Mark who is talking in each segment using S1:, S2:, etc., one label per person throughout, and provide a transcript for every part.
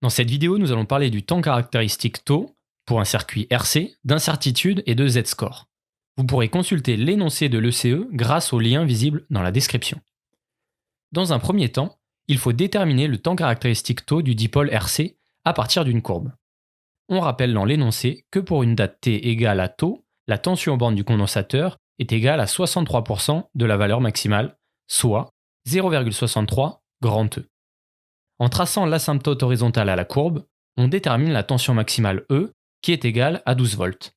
S1: Dans cette vidéo, nous allons parler du temps caractéristique tau pour un circuit RC, d'incertitude et de Z-score. Vous pourrez consulter l'énoncé de l'ECE grâce au lien visible dans la description. Dans un premier temps, il faut déterminer le temps caractéristique tau du dipôle RC à partir d'une courbe. On rappelle dans l'énoncé que pour une date t égale à tau, la tension aux bornes du condensateur est égale à 63% de la valeur maximale, soit 0,63 grand E. En traçant l'asymptote horizontale à la courbe, on détermine la tension maximale E qui est égale à 12 volts.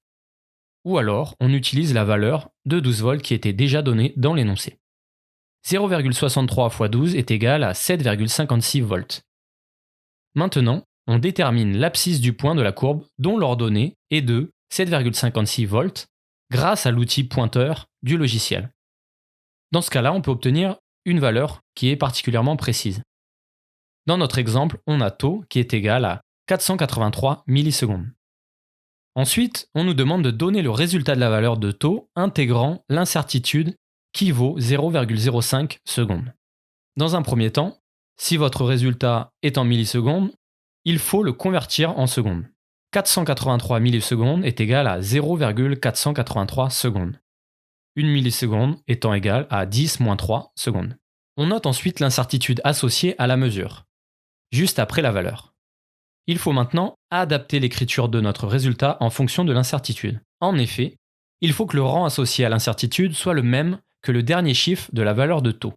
S1: Ou alors, on utilise la valeur de 12 volts qui était déjà donnée dans l'énoncé. 0,63 x 12 est égal à 7,56 volts. Maintenant, on détermine l'abscisse du point de la courbe dont l'ordonnée est de 7,56 volts grâce à l'outil pointeur du logiciel. Dans ce cas-là, on peut obtenir une valeur qui est particulièrement précise. Dans notre exemple, on a tau qui est égal à 483 millisecondes. Ensuite, on nous demande de donner le résultat de la valeur de tau intégrant l'incertitude qui vaut 0,05 secondes. Dans un premier temps, si votre résultat est en millisecondes, il faut le convertir en secondes. 483 millisecondes est égal à 0,483 secondes. Une milliseconde étant égale à 10-3 secondes. On note ensuite l'incertitude associée à la mesure, juste après la valeur. Il faut maintenant adapter l'écriture de notre résultat en fonction de l'incertitude. En effet, il faut que le rang associé à l'incertitude soit le même que le dernier chiffre de la valeur de tau.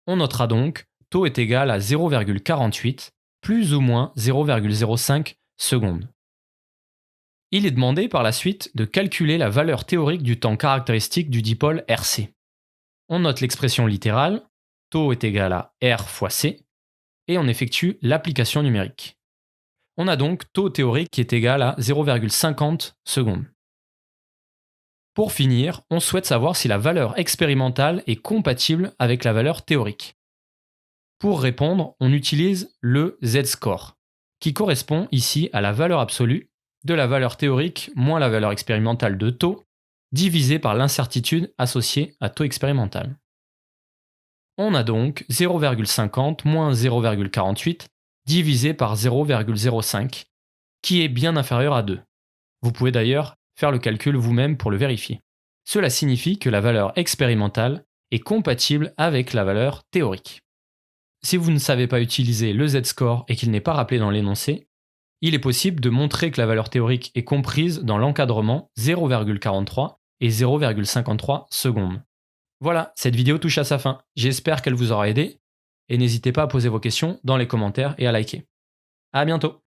S1: On notera donc tau est égal à 0,48 plus ou moins 0,05 secondes. Il est demandé par la suite de calculer la valeur théorique du temps caractéristique du dipôle RC. On note l'expression littérale, tau est égal à R fois C, et on effectue l'application numérique. On a donc tau théorique qui est égal à 0,50 secondes. Pour finir, on souhaite savoir si la valeur expérimentale est compatible avec la valeur théorique. Pour répondre, on utilise le Z-score, qui correspond ici à la valeur absolue de la valeur théorique moins la valeur expérimentale de tau, divisé par l'incertitude associée à tau expérimental. On a donc 0,50 moins 0,48 divisé par 0,05, qui est bien inférieur à 2. Vous pouvez d'ailleurs faire le calcul vous-même pour le vérifier. Cela signifie que la valeur expérimentale est compatible avec la valeur théorique. Si vous ne savez pas utiliser le Z-score et qu'il n'est pas rappelé dans l'énoncé, il est possible de montrer que la valeur théorique est comprise dans l'encadrement 0,43 et 0,53 secondes. Voilà, cette vidéo touche à sa fin. J'espère qu'elle vous aura aidé et n'hésitez pas à poser vos questions dans les commentaires et à liker. À bientôt!